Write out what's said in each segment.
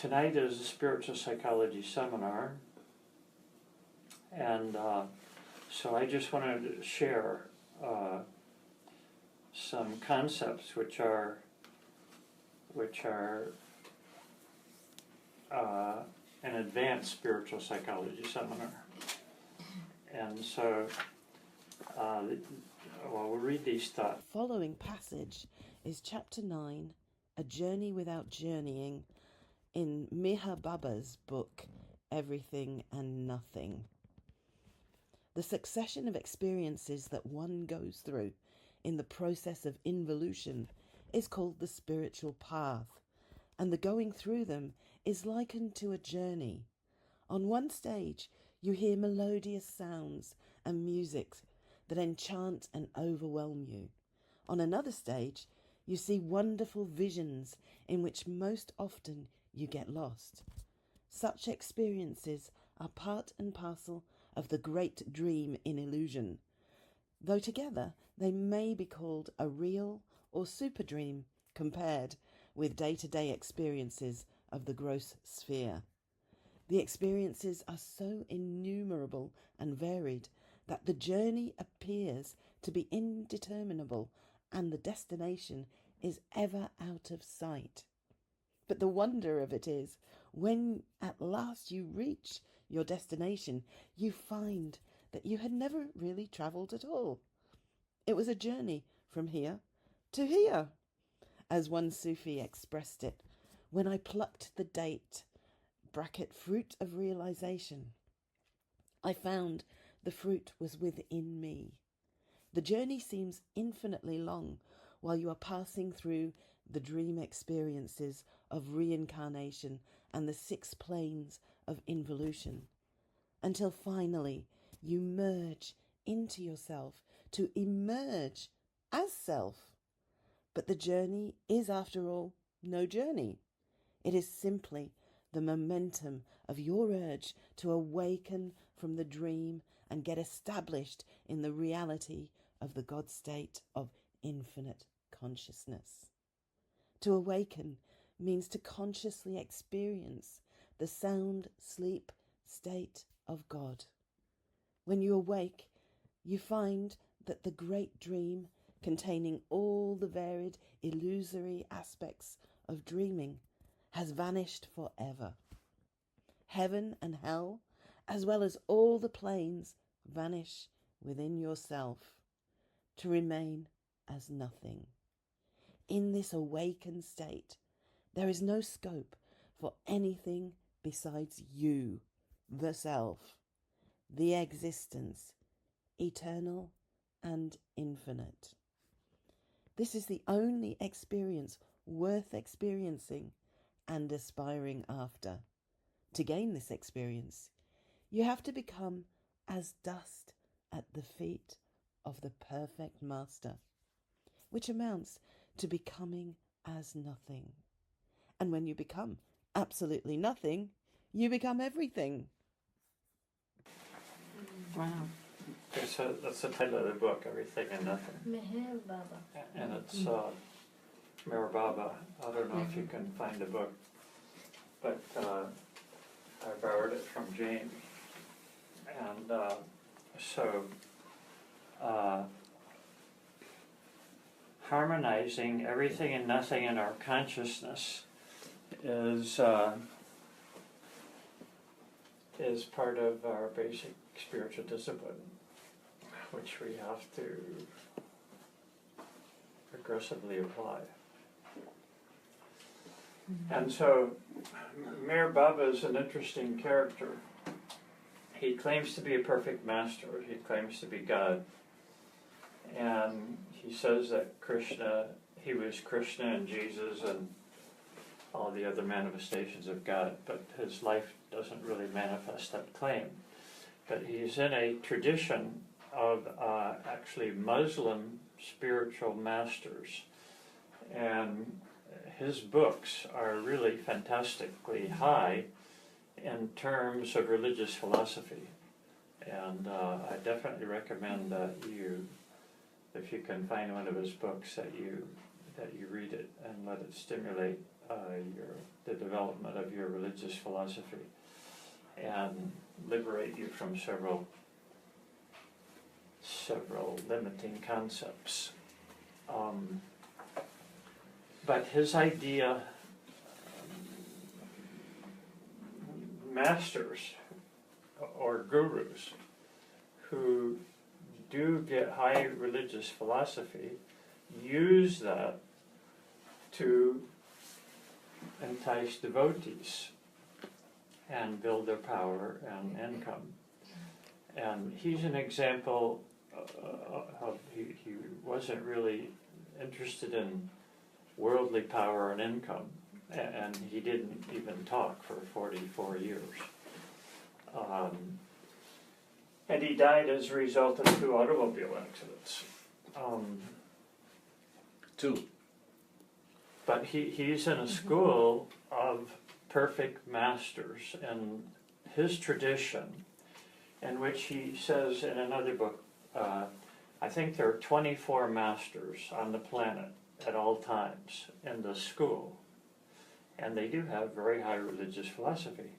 tonight is a spiritual psychology seminar, and so I just wanted to share some concepts which are an advanced spiritual psychology seminar. And so, we'll read these thoughts. The following passage is chapter 9, A Journey Without Journeying, in Meher Baba's book, Everything and Nothing. The succession of experiences that one goes through in the process of involution is called the spiritual path, and the going through them is likened to a journey. On one stage, you hear melodious sounds and music that enchant and overwhelm you. On another stage, you see wonderful visions in which most often you get lost. Such experiences are part and parcel of the great dream in illusion, though together they may be called a real or super dream compared with day-to-day experiences of the gross sphere. The experiences are so innumerable and varied that the journey appears to be indeterminable and the destination is ever out of sight. But the wonder of it is, when at last you reach your destination, you find that you had never really travelled at all. It was a journey from here to here, as one Sufi expressed it, when I plucked the date, fruit of realization. I found the fruit was within me. The journey seems infinitely long while you are passing through the dream experiences of reincarnation and the 6 planes of involution, until finally you merge into yourself to emerge as self. But the journey is, after all, no journey. It is simply the momentum of your urge to awaken from the dream and get established in the reality of the God state of infinite consciousness. To awaken means to consciously experience the sound sleep state of God. When you awake, you find that the great dream, containing all the varied illusory aspects of dreaming, has vanished forever. Heaven and hell, as well as all the planes, vanish within yourself, to remain as nothing. In this awakened state, there is no scope for anything besides you, the self, the existence, eternal and infinite. This is the only experience worth experiencing and aspiring after. To gain this experience, you have to become as dust at the feet of the perfect master, which amounts to becoming as nothing. And when you become absolutely nothing, you become everything. Wow. Okay, so that's the title of the book, Everything and Nothing. Meher Baba. And it's Meher Baba. I don't know if you can find the book, but I borrowed it from James. And harmonizing everything and nothing in our consciousness is part of our basic spiritual discipline, which we have to aggressively apply. And so Meher Baba is an interesting character. He claims to be a perfect master. He claims to be God. And he says that he was Krishna and Jesus and all the other manifestations of God, but his life doesn't really manifest that claim. But he's in a tradition of actually Muslim spiritual masters. And his books are really fantastically high in terms of religious philosophy. And I definitely recommend that you, if you can find one of his books, that you read it and let it stimulate the development of your religious philosophy and liberate you from several limiting concepts. But his idea, masters or gurus who do get high religious philosophy use that to entice devotees and build their power and income. And he's an example of he wasn't really interested in worldly power and income, and he didn't even talk for 44 years. And he died as a result of 2 automobile accidents. 2. But he's in a school of perfect masters, and his tradition, in which he says in another book, I think there are 24 masters on the planet at all times in the school, and they do have very high religious philosophy,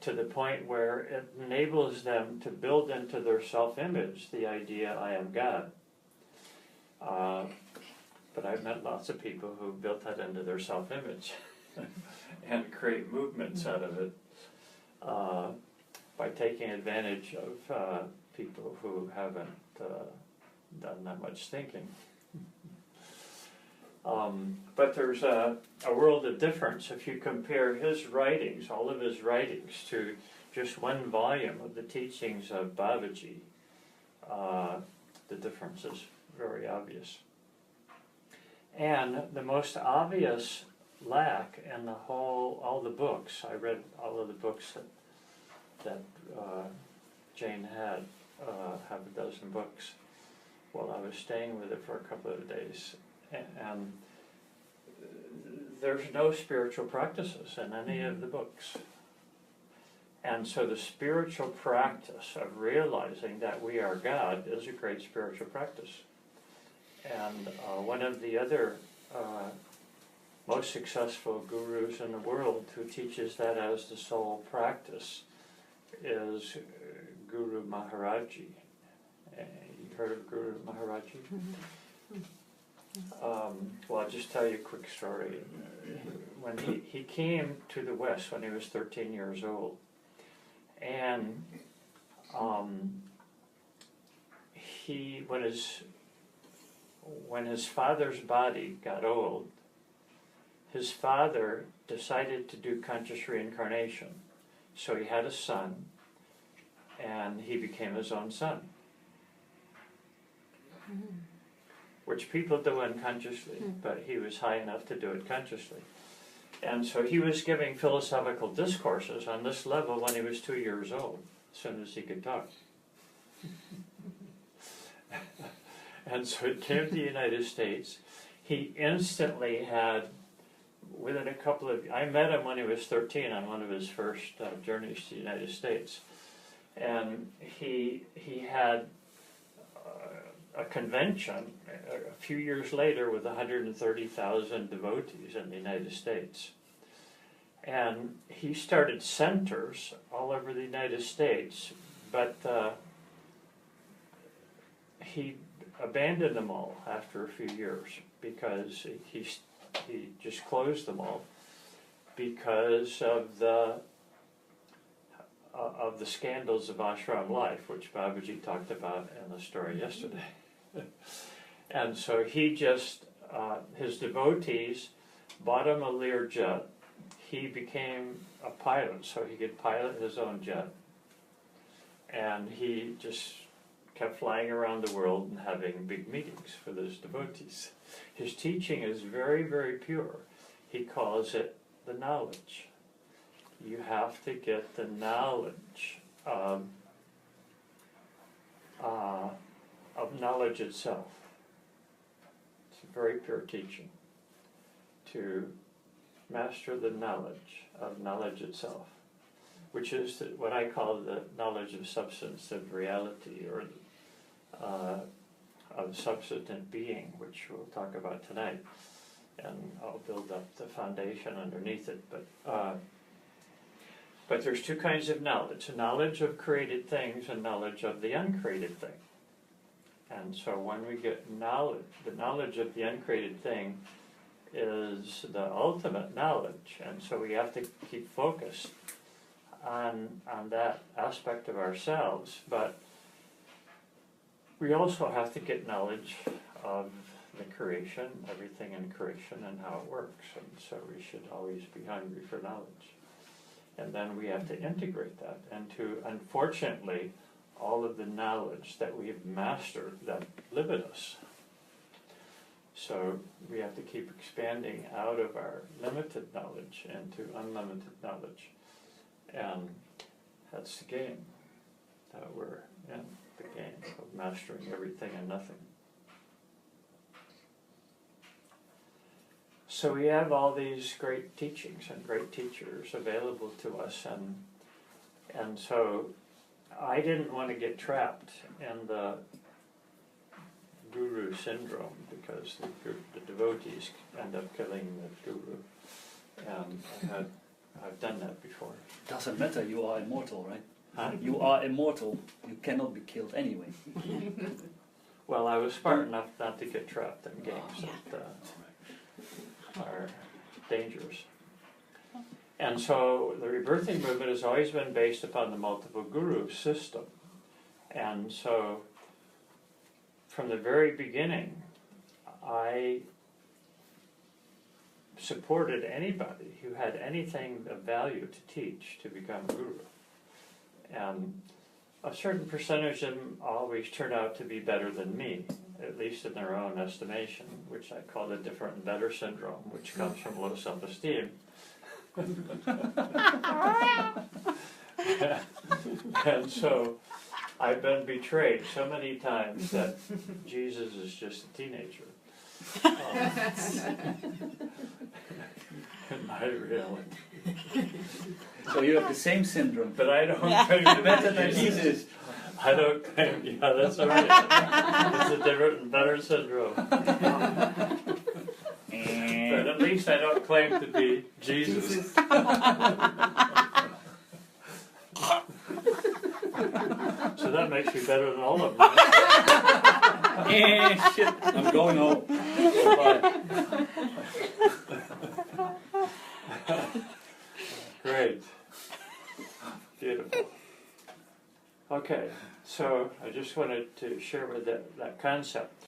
to the point where it enables them to build into their self-image the idea, I am God. But I've met lots of people who built that into their self-image and create movements out of it by taking advantage of people who haven't done that much thinking. But there's a world of difference if you compare his writings, all of his writings, to just one volume of the teachings of Babaji. The difference is very obvious. And the most obvious lack in all the books, I read all of the books that Jane had, half a dozen books, while I was staying with her for a couple of days. And there's no spiritual practices in any of the books. And so the spiritual practice of realizing that we are God is a great spiritual practice. And one of the other most successful gurus in the world who teaches that as the sole practice is Guru Maharaji. You've heard of Guru Maharaji? Well, I'll just tell you a quick story. When he came to the West when he was 13 years old, and when his father's body got old, his father decided to do conscious reincarnation. So he had a son, and he became his own son. Which people do unconsciously, but he was high enough to do it consciously. And so he was giving philosophical discourses on this level when he was 2 years old, as soon as he could talk. And so it came to the United States. He instantly had, within a couple of, I met him when he was 13 on one of his first journeys to the United States. And he had a convention a few years later with 130,000 devotees in the United States. And he started centers all over the United States, but he abandoned them all after a few years because he just closed them all because of the scandals of ashram life, which Babaji talked about in the story yesterday. And so he just, his devotees bought him a Learjet. He became a pilot, so he could pilot his own jet. And he just kept flying around the world and having big meetings for those devotees. His teaching is very, very pure. He calls it the knowledge. You have to get the knowledge of knowledge itself. It's a very pure teaching. To master the knowledge of knowledge itself, which is what I call the knowledge of substantive reality, or of substantive being, which we'll talk about tonight. and I'll build up the foundation underneath it. But there's two kinds of knowledge: knowledge of created things and knowledge of the uncreated thing. And so when we get knowledge, the knowledge of the uncreated thing is the ultimate knowledge, and so we have to keep focused on that aspect of ourselves. But we also have to get knowledge of the creation, everything in creation, and how it works. And so we should always be hungry for knowledge. And then we have to integrate that into, unfortunately, all of the knowledge that we've mastered that limit us. So we have to keep expanding out of our limited knowledge into unlimited knowledge. And that's the game, that we're in the game of mastering everything and nothing. So we have all these great teachings and great teachers available to us, and so I didn't want to get trapped in the guru syndrome, because the devotees end up killing the guru, and I've done that before. Doesn't matter, you are immortal, right? Huh? You are immortal, you cannot be killed anyway. Well, I was smart enough not to get trapped in games that are dangerous. And so the rebirthing movement has always been based upon the multiple guru system. And so from the very beginning, I supported anybody who had anything of value to teach to become guru. And a certain percentage of them always turn out to be better than me, at least in their own estimation, which I call the different and better syndrome, which comes from low self-esteem. And so I've been betrayed so many times that Jesus is just a teenager. In my reality. So you have the same syndrome. But I don't claim Better than Jesus. I don't claim, yeah, that's all right. It's a different and better syndrome. But at least I don't claim to be Jesus. So that makes me better than all of them. Shit, I'm going home. Bye. Great. Beautiful. Okay, so I just wanted to share with that concept.